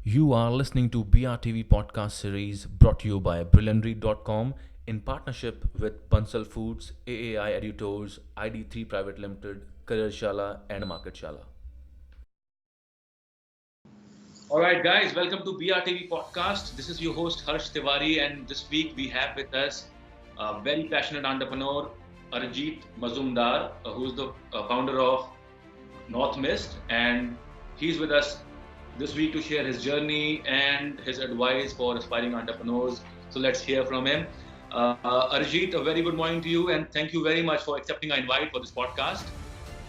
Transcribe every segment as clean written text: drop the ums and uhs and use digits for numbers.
You are listening to BRTV podcast series brought to you by BrilliantRead.com in partnership with Bansal Foods, AAI Editors, ID3 Private Limited, Career Shala and Market Shala. All right, guys, welcome to BRTV podcast. This is your host Harsh Tiwari, and this week we have with us a very passionate entrepreneur, Arijit Mazumdar, who is the founder of NorthMist, and he's with us this week to share his journey and his advice for aspiring entrepreneurs. So let's hear from him. Arijit, a very good morning to you, and thank you very much for accepting our invite for this podcast.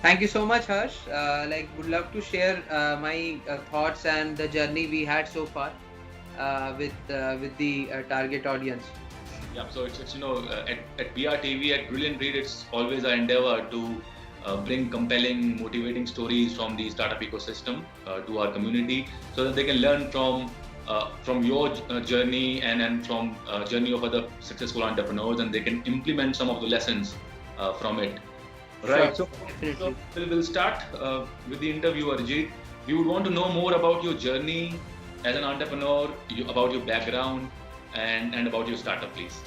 Thank you so much, Harsh. Would love to share my thoughts and the journey we had so far with the target audience. Yeah, so it's at BRTV, at Brilliant Read, it's always our endeavor to bring compelling, motivating stories from the startup ecosystem to our community, so that they can learn from your journey and from journey of other successful entrepreneurs, and they can implement some of the lessons from it. Right. Sure, So we'll start with the interview, Arijit. We would want to know more about your journey as an entrepreneur, about your background, and about your startup, please.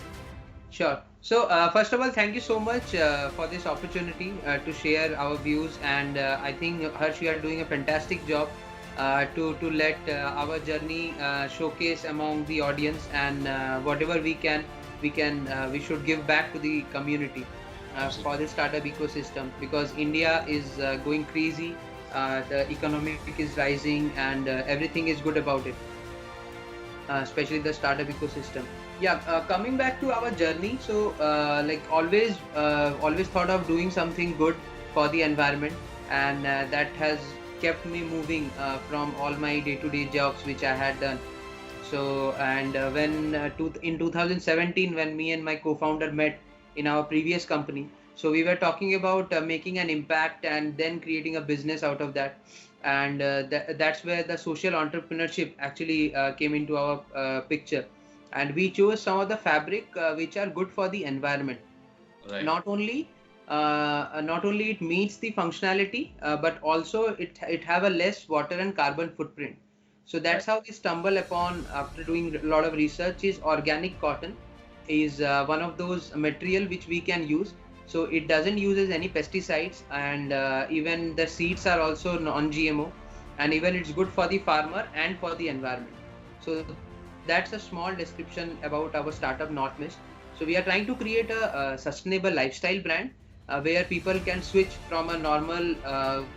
Sure. So first of all, thank you so much for this opportunity to share our views, and I think Harsh, you are doing a fantastic job to let our journey showcase among the audience, and whatever we should give back to the community for the startup ecosystem, because India is going crazy. The economic is rising, and everything is good about it, especially the startup ecosystem. Yeah, coming back to our journey, so always thought of doing something good for the environment, and that has kept me moving from all my day-to-day jobs which I had done. So, and in 2017, when me and my co-founder met in our previous company, so we were talking about making an impact and then creating a business out of that, and that's where the social entrepreneurship actually came into our picture, and we chose some of the fabric which are good for the environment. Right. Not only it meets the functionality, but also it have a less water and carbon footprint. So that's how we stumble upon, after doing a lot of research, is organic cotton is one of those material which we can use. So it doesn't uses any pesticides, and even the seeds are also non-GMO, and even it's good for the farmer and for the environment. So that's a small description about our startup NorthMist. So we are trying to create a sustainable lifestyle brand where people can switch from a normal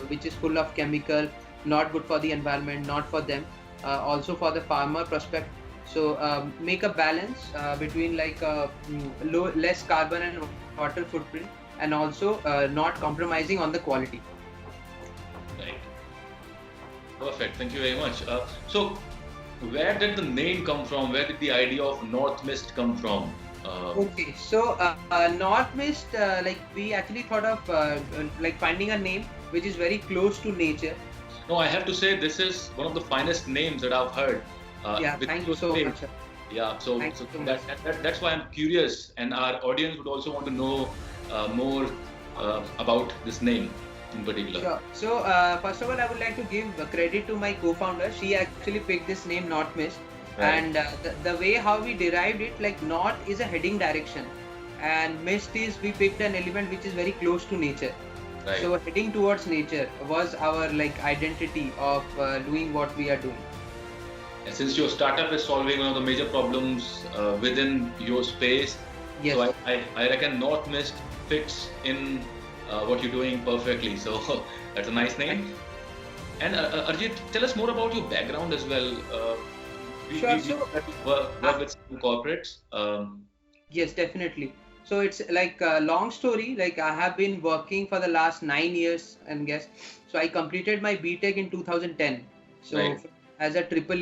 which is full of chemical, not good for the environment, not for them, also for the farmer prospect. So make a balance between less carbon and water footprint, and also not compromising on the quality. Right. Perfect. Thank you very much. So where did the name come from? Where did the idea of NorthMist come from? Okay, so NorthMist, we actually thought of finding a name which is very close to nature. No, I have to say this is one of the finest names that I've heard. Yeah, thank you so much. Yeah, so that's why I'm curious, and our audience would also want to know more about this name in particular. Sure. So first of all, I would like to give credit to my co-founder. She actually picked this name NorthMist, and the way how we derived it, like north is a heading direction, and mist is we picked an element which is very close to nature. Right. So heading towards nature was our identity of doing what we are doing. And since your startup is solving one of the major problems within your space, yes. So I reckon NorthMist fits in what you're doing perfectly. So that's a nice name. And Arijit, tell us more about your background as well. We work with some corporates. Yes, definitely. So it's like a long story. Like I have been working for the last 9 years, and guess. So I completed my BTech in 2010. So as a triple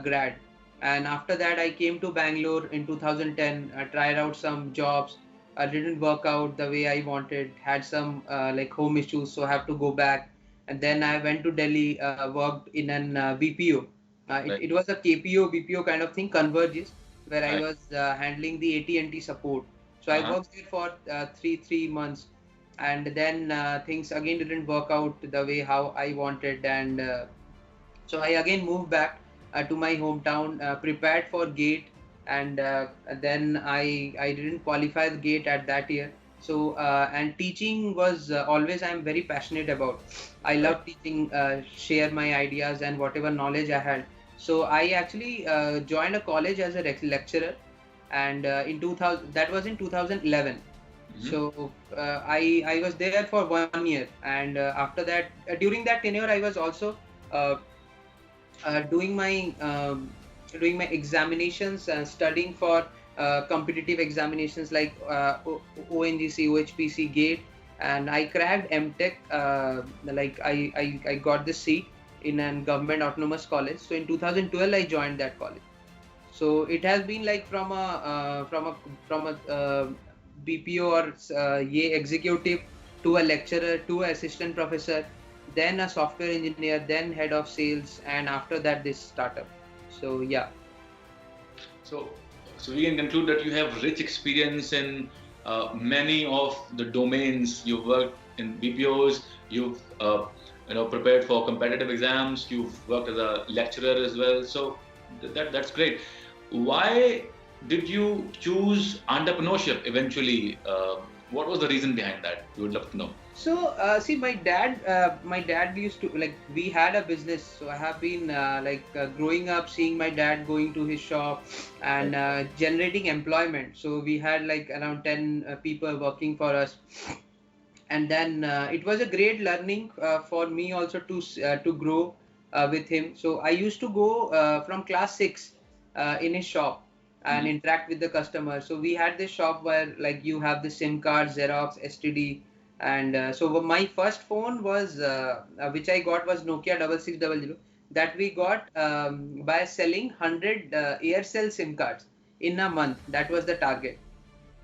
grad, and after that I came to Bangalore in 2010. I tried out some jobs. Didn't work out the way I wanted. Had some home issues, so I have to go back. And then I went to Delhi, worked in an BPO. It was a KPO, BPO kind of thing, converges, where I was handling the AT&T support. So I worked there for three months, and then things again didn't work out the way how I wanted, and so I again moved back to my hometown, prepared for GATE, and then I didn't qualify the GATE at that year. So and teaching was always I'm very passionate about. I Right. love teaching, share my ideas and whatever knowledge I had. So I actually joined a college as a lecturer, and in 2000, that was in 2011. Mm-hmm. So I was there for 1 year, and after that, during that tenure, I was also uh, doing my examinations, studying for competitive examinations like ONGC, OHPC, GATE, and I cracked MTech. Like I got the seat in a government autonomous college. So in 2012, I joined that college. So it has been like from a BPO or executive to a lecturer to an assistant professor, then a software engineer, then head of sales, and after that this startup. So yeah. So, so we can conclude that you have rich experience in many of the domains. You've worked in BPOs. You've prepared for competitive exams. You've worked as a lecturer as well. So that's great. Why did you choose entrepreneurship eventually? What was the reason behind that? We would love to know. So see, my dad used to, like, we had a business. So I have been growing up, seeing my dad going to his shop and generating employment. So we had like around 10 people working for us, and then it was a great learning for me also to grow with him. So I used to go from class 6 in his shop and interact with the customer. So we had this shop where like you have the SIM card, Xerox, STD, and so my first phone was which I got was Nokia 6600, that we got by selling 100 Aircel SIM cards in a month. That was the target.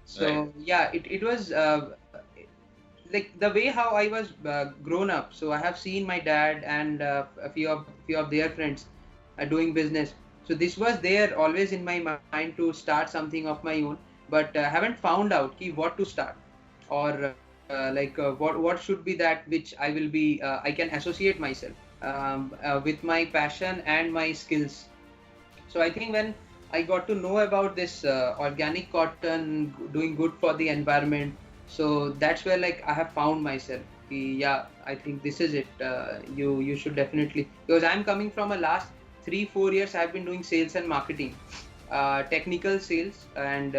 So Right. yeah, it was like the way how I was grown up. So I have seen my dad and a few of their friends doing business. So this was there always in my mind to start something of my own, but haven't found out what to start, or what should be that which I will be I can associate myself with my passion and my skills. So I think when I got to know about this organic cotton doing good for the environment, so that's where like I have found myself. Yeah, I think this is it. You should definitely, because I'm coming from a last 3-4 years I've been doing sales and marketing, technical sales, and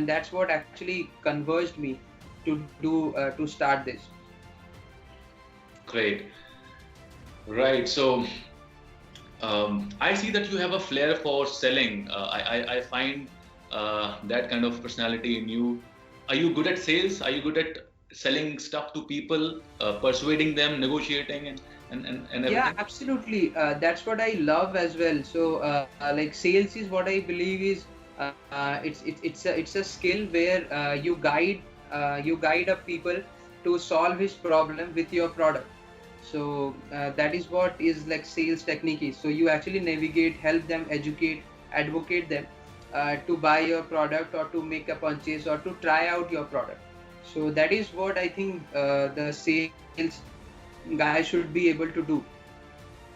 that's what actually converged me to start this. Great. Right. So I see that you have a flair for selling. I find that kind of personality in you. Are you good at sales? Are you good at selling stuff to people, persuading them, negotiating, and everything? Yeah, absolutely. That's what I love as well. So, like sales is what I believe is it's a skill where you guide up people to solve his problem with your product. So that is what is like sales technique is. So you actually navigate, help them, educate, advocate them to buy your product or to make a purchase or to try out your product. So that is what I think the sales guy should be able to do.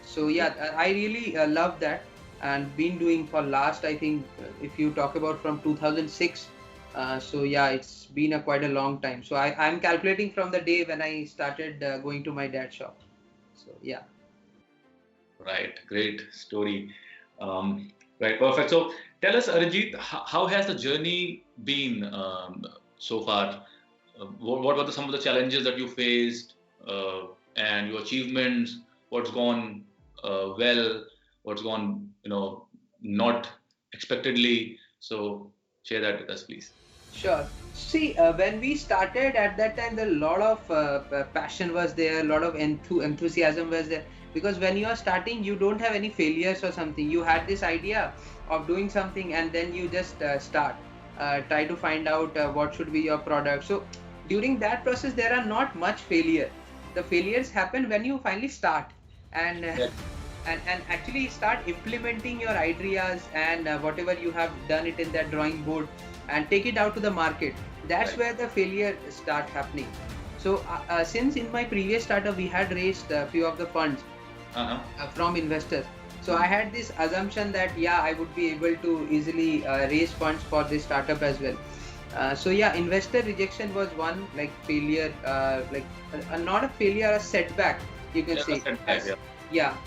So yeah, I really love that, and been doing for last, I think if you talk about from 2006. So yeah, it's been quite a long time. So I'm calculating from the day when I started going to my dad's shop. So yeah. Right, great story. Right, perfect. So tell us, Arijit, how has the journey been so far? What were some of the challenges that you faced and your achievements? What's gone well? What's gone, not expectedly? So share that with us, please. Sure. See, when we started at that time, a lot of passion was there, a lot of enthusiasm was there. Because when you are starting, you don't have any failures or something. You had this idea of doing something, and then you just start, try to find out what should be your product. So during that process, there are not much failure. The failures happen when you finally start and Yeah. and actually start implementing your ideas and whatever you have done it in that drawing board, and take it out to the market. That's Right. where the failure start happening. So since in my previous startup we had raised a few of the funds Uh-huh. from investors, So I had this assumption that I would be able to easily raise funds for this startup as well. So investor rejection was one like failure, not a failure, a setback, you can say. Setback,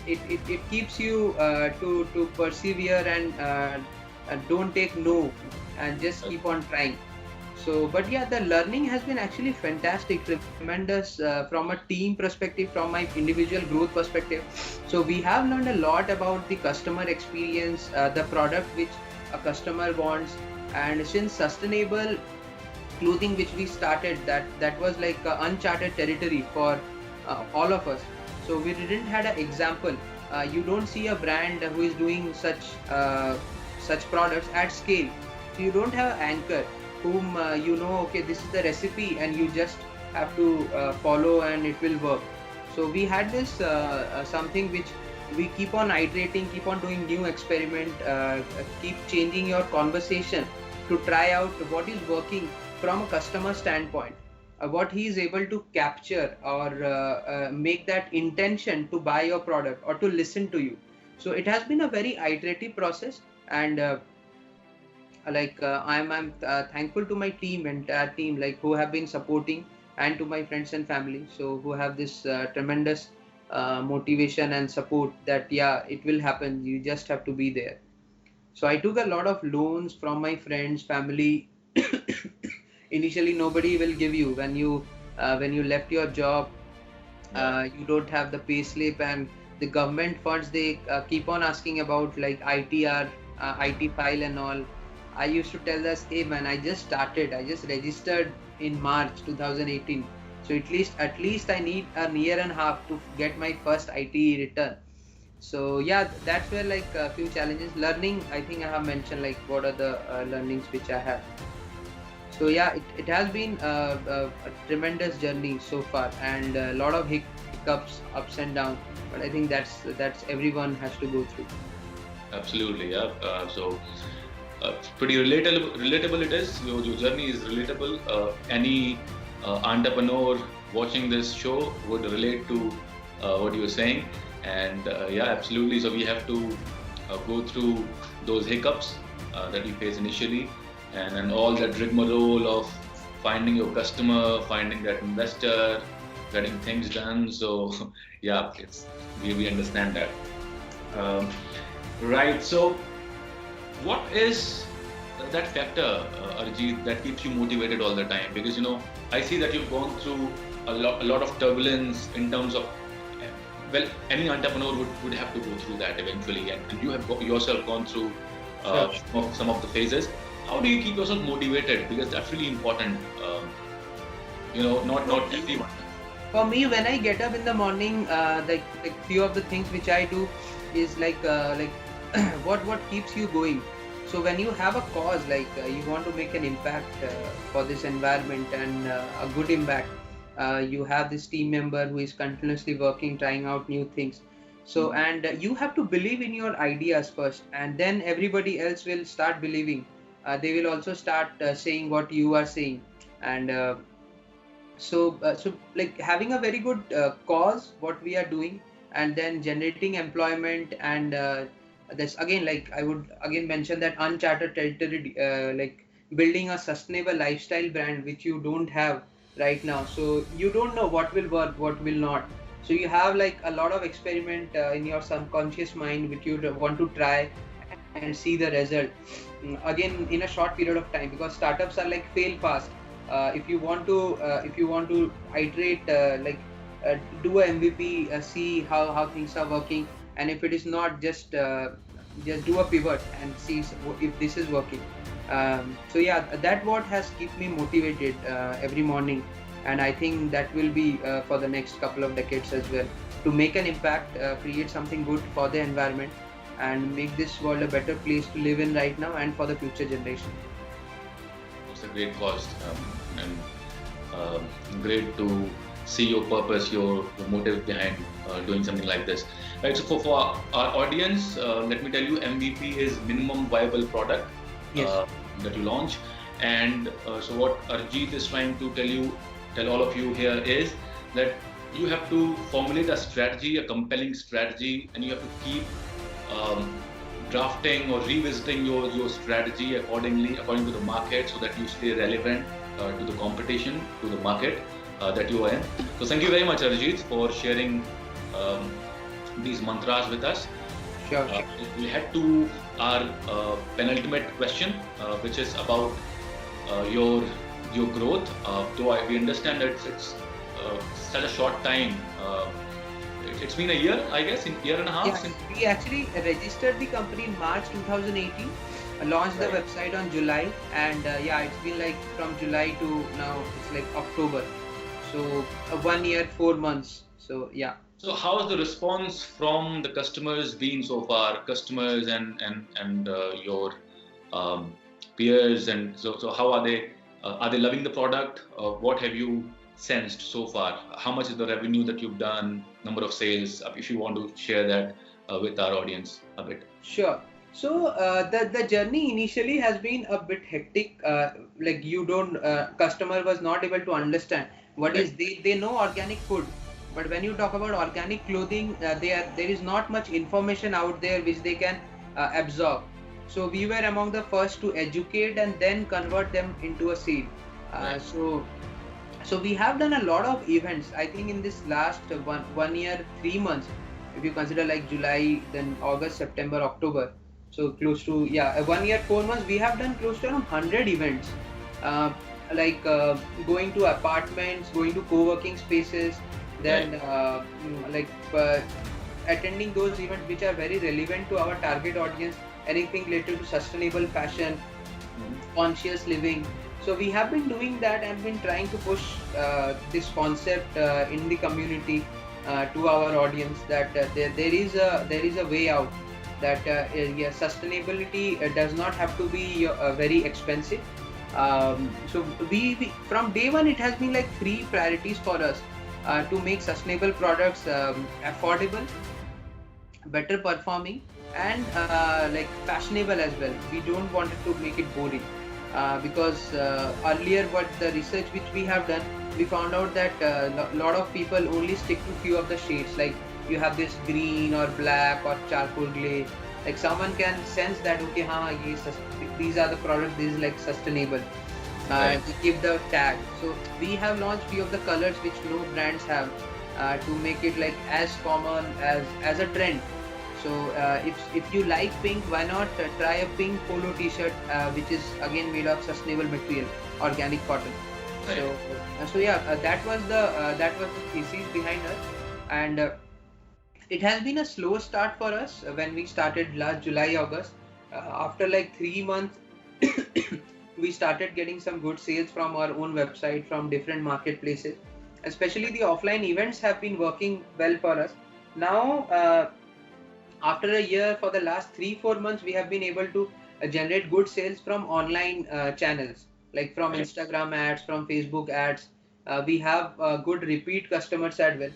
It keeps you to persevere and don't take no and just keep on trying. So, but the learning has been actually fantastic, tremendous from a team perspective, from my individual growth perspective. So we have learned a lot about the customer experience, the product which a customer wants, and since sustainable clothing which we started, that was like uncharted territory for all of us. So we didn't had an example. You don't see a brand who is doing such products at scale. So you don't have an anchor whom okay, this is the recipe and you just have to follow and it will work. So we had this something which we keep on iterating, keep on doing new experiment, keep changing your conversation to try out what is working from a customer standpoint, what he is able to capture or make that intention to buy your product or to listen to you. So it has been a very iterative process, and I'm thankful to my team, entire team, like who have been supporting, and to my friends and family, so who have this tremendous motivation and support that it will happen, you just have to be there. So I took a lot of loans from my friends, family. Initially nobody will give you when you left your job. You don't have the pay slip, and the government funds, they keep on asking about like ITR, IT file and all. I used to tell us, hey man, I just registered in March 2018. So at least I need a year and a half to get my first IT return. So that's where like a few challenges. Learning, I think I have mentioned like what are the learnings which I have. So it has been a tremendous journey so far, and a lot of hiccups, ups and downs. But I think that's everyone has to go through. Absolutely, yeah. Pretty relatable it is. Your journey is relatable. Any entrepreneur watching this show would relate to what you were saying, and absolutely. So we have to go through those hiccups that we face initially, and all that rigmarole of finding your customer, finding that investor, getting things done. So we understand that. Right. So what is that factor, Arijit, that keeps you motivated all the time? Because I see that you've gone through a lot of turbulence in terms of, well, any entrepreneur would have to go through that eventually, and you have yourself gone through some of the phases. How do you keep yourself motivated? Because that's really important. Not everyone. For me, when I get up in the morning, like few of the things which I do is like what keeps you going. So when you have a cause, like you want to make an impact for this environment, and a good impact, you have this team member who is continuously working, trying out new things. So and you have to believe in your ideas first, and then everybody else will start believing. They will also start saying what you are saying, and so like having a very good cause, what we are doing, and then generating employment, and this again, like I would again mention that uncharted territory, like building a sustainable lifestyle brand which you don't have right now. So you don't know what will work, what will not. So you have like a lot of experiment in your subconscious mind which you want to try and see the result again in a short period of time, because startups are like fail fast. If you want to iterate, do a MVP, see how things are working, and if it is not, just do a pivot and see if this is working. That what has kept me motivated every morning, and I think that will be for the next couple of decades as well, to make an impact, create something good for the environment, and make this world a better place to live in right now and for the future generation. It's a great cause, and great to see your purpose, your motive behind doing something like this. Right. So for our audience, let me tell you, MVP is minimum viable product. Yes. That you launch, and so what Arijit is trying to tell all of you here is that you have to formulate a strategy, a compelling strategy, and you have to keep drafting or revisiting your strategy according to the market, so that you stay relevant to the competition, to the market that you are in. So thank you very much, Arijit, for sharing these mantras with us. Sure. We head to our penultimate question, which is about your growth. Though we understand that it's such a short time. It's been a year, I guess, in year and a half. Yeah, we actually registered the company in March 2018, launched the website on July, and it's been like from July to now it's like October. So 1 year, 4 months. So yeah. So how has the response from the customers been so far? Customers and your peers, and so how are they? Are they loving the product? What have you sensed so far? How much is the revenue that you've done? Number of sales? If you want to share that with our audience a bit. Sure. So the journey initially has been a bit hectic. Like customer was not able to understand what is they know organic food, but when you talk about organic clothing, there is not much information out there which they can absorb. So we were among the first to educate and then convert them into a sale. So we have done a lot of events. I think in this last 1 year, 3 months, if you consider like July, then August, September, October. So close to 1 year, 4 months, we have done close to around 100 events. Going to apartments, going to co-working spaces, then attending those events which are very relevant to our target audience, anything related to sustainable fashion, conscious living. So we have been doing that and been trying to push this concept in the community to our audience, that there is a way out, that sustainability does not have to be very expensive. So we from day one, it has been like 3 priorities for us to make sustainable products affordable, better performing, and like fashionable as well. We don't want to make it boring. Because earlier, what the research which we have done, we found out that a lot of people only stick to few of the shades. Like you have this green or black or charcoal grey. Like someone can sense that okay, these are the products. This is like sustainable. To give the tag. So we have launched few of the colors which no brands have to make it like as common as a trend. So if you like pink, why not try a pink polo t-shirt which is again made of sustainable material, organic cotton. That was the thesis behind us, and it has been a slow start for us when we started last July, August. After like 3 months, we started getting some good sales from our own website, from different marketplaces. Especially the offline events have been working well for us. Now, after a year, for the last 3-4 months, we have been able to generate good sales from online channels, like from Instagram ads, from Facebook ads. We have good repeat customers as well.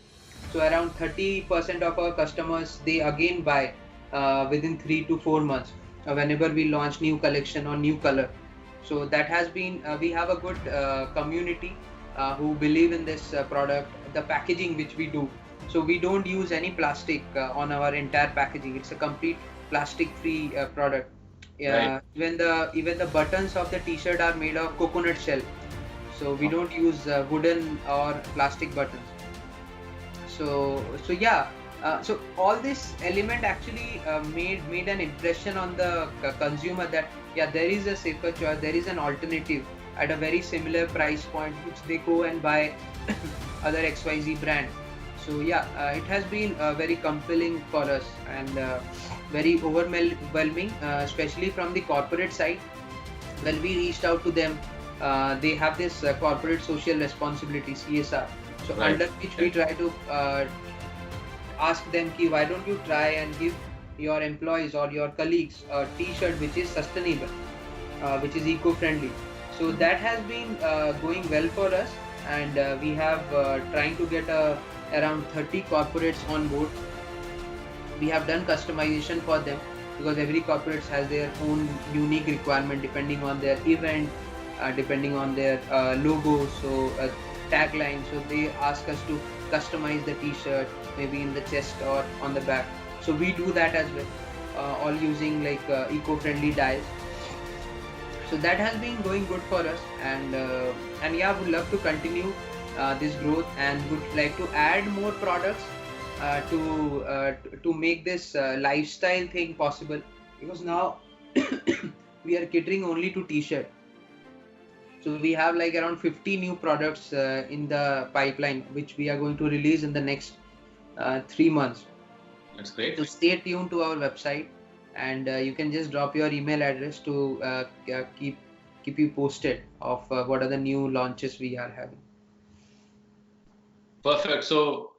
So around 30% of our customers, they again buy within 3 to 4 months whenever we launch new collection or new color. So that has been, we have a good community who believe in this product, the packaging which we do. So we don't use any plastic on our entire packaging. It's a complete plastic-free product. Even the buttons of the t-shirt are made of coconut shell. So we don't use wooden or plastic buttons. So all this element actually made an impression on the consumer that there is a safer choice, there is an alternative at a very similar price point which they go and buy other XYZ brand. So it has been very compelling for us and very overwhelming, especially from the corporate side. When we reached out to them, they have this corporate social responsibility, CSR. So under which we try to ask them, why don't you try and give your employees or your colleagues a t-shirt which is sustainable, which is eco-friendly. So that has been going well for us, and we have trying to get around 30 corporates on board. We have done customization for them because every corporate has their own unique requirement depending on their event, depending on their logo, so tagline. So they ask us to customize the t-shirt, maybe in the chest or on the back. So we do that as well. all using like eco-friendly dyes. So that has been going good for us, and yeah, would love to continue this growth, and would like to add more products to make this lifestyle thing possible, because now we are catering only to t-shirt. So we have like around 50 new products in the pipeline, which we are going to release in the next 3 months. That's great. So stay tuned to our website, and you can just drop your email address to keep you posted of what are the new launches we are having. Perfect. So,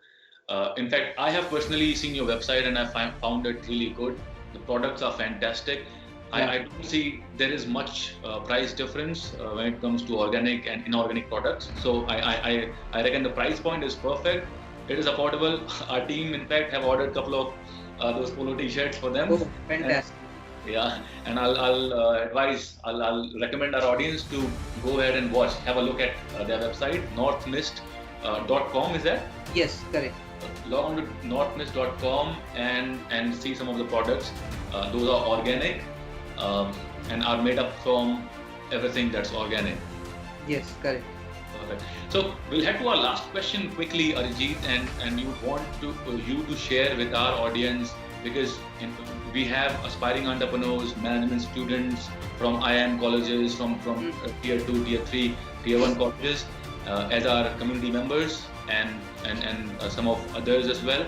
in fact, I have personally seen your website and I found it really good. The products are fantastic. Yeah. I don't see there is much price difference when it comes to organic and inorganic products. So I reckon the price point is perfect. It is affordable. Our team, in fact, have ordered a couple of those polo t-shirts for them. Oh, fantastic. And I'll recommend our audience to go ahead and have a look at their website, NorthMist.com. Is that? Yes, correct. Log on to NorthMist.com and see some of the products. Those are organic and are made up from everything that's organic. Yes, correct. Perfect. So we'll head to our last question quickly, Arijit, and you want you to share with our audience, because we have aspiring entrepreneurs, management students from IIM colleges, from tier 2, tier 3, tier 1 colleges as our community members, and some of others as well.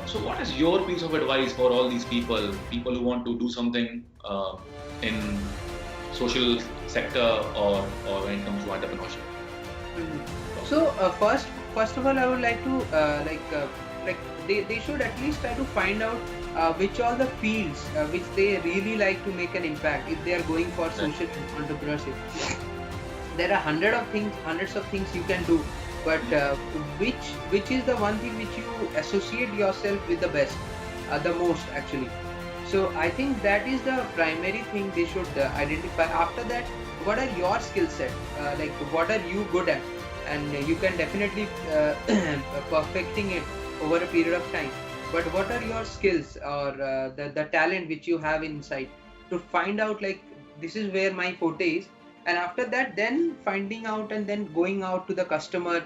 So what is your piece of advice for all these people who want to do something in social sector or when it comes to entrepreneurship? So first of all, I would like to they should at least try to find out which all the fields which they really like to make an impact if they are going for social entrepreneurship. There are hundreds of things you can do, but which is the one thing which you associate yourself with the best, the most actually. So I think that is the primary thing they should identify. After that, what are your skill set? Like what are you good at? And you can definitely perfecting it over a period of time. But what are your skills or the talent which you have inside, to find out like this is where my forte is, and after that then finding out and then going out to the customer.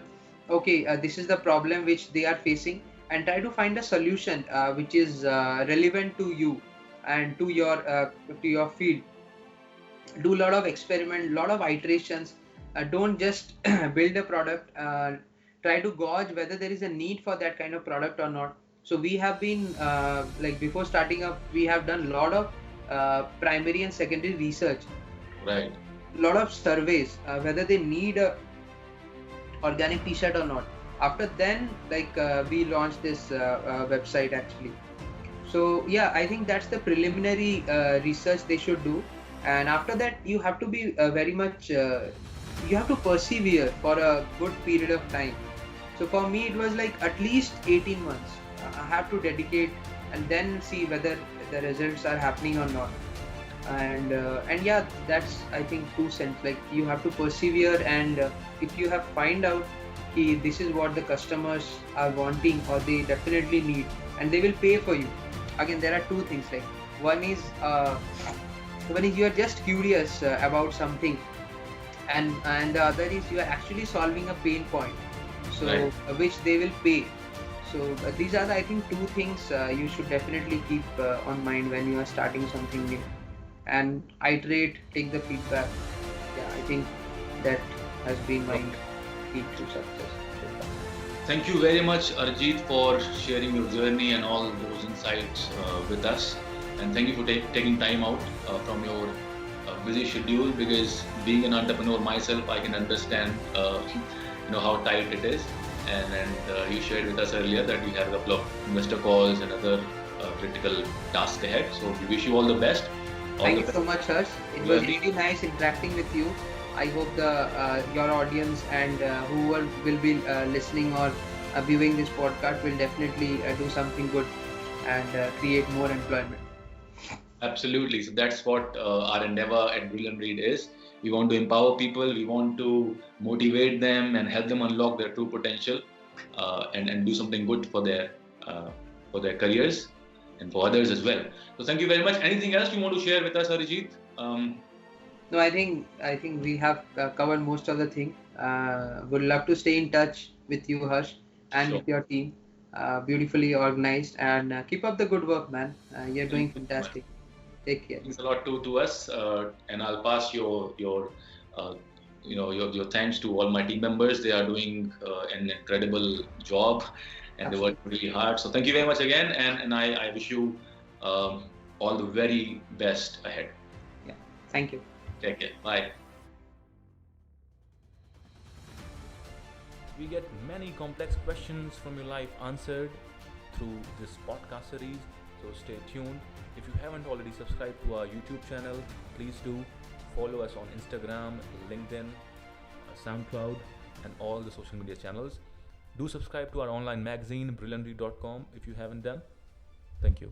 Okay, this is the problem which they are facing, and try to find a solution which is relevant to you and to your field. Do a lot of experiment, lot of iterations. Don't just build a product. Try to gauge whether there is a need for that kind of product or not. So we have been like before starting up, we have done a lot of primary and secondary research. Right. A lot of surveys whether they need a organic t-shirt or not. After then, like we launched this website actually. So yeah, I think that's the preliminary research they should do. And after that, you have to be very much you have to persevere for a good period of time. So for me, it was like at least 18 months. I have to dedicate and then see whether the results are happening or not. And yeah, that's I think 2 cents. Like you have to persevere, and if you have find out this is what the customers are wanting or they definitely need, and they will pay for you. Again, there are 2 things. Like one is you are just curious about something, and the other is you are actually solving a pain point, so right. Which they will pay. So these are the, I think 2 things you should definitely keep on mind when you are starting something new, and iterate, take the feedback. Yeah, I think that has been my key to success. Thank you very much, Arijit, for sharing your journey and all those insights with us. And thank you for taking time out from your busy schedule, because being an entrepreneur myself, I can understand how tight it is. And you shared with us earlier that you have a couple of investor calls and other critical tasks ahead. So we wish you all the best. Thank you so much, Harsh. It was really nice interacting with you. I hope your audience and whoever will be listening or viewing this podcast will definitely do something good and create more employment. Absolutely. So that's what our endeavor at BrilliantRead is. We want to empower people. We want to motivate them and help them unlock their true potential and do something good for their careers. and for others as well. So thank you very much. Anything else you want to share with us, Arijit? No, I think we have covered most of the thing. Would love to stay in touch with you, Harsh, and Sure. with your team. Beautifully organized, and keep up the good work, man. You're doing Thank you so much. fantastic. Take care. Means a lot to us, and I'll pass your uh, your thanks to all my team members. They are doing an incredible job, and they work Absolutely. really hard. So thank you very much again, and I wish you all the very best ahead. Yeah. Thank you. Take care. Bye. We get many complex questions from your life answered through this podcast series, so stay tuned. If you haven't already subscribed to our YouTube channel, please do. Follow us on Instagram, LinkedIn, SoundCloud, and all the social media channels. Do subscribe to our online magazine, BrilliantRead.com, if you haven't done. Thank you.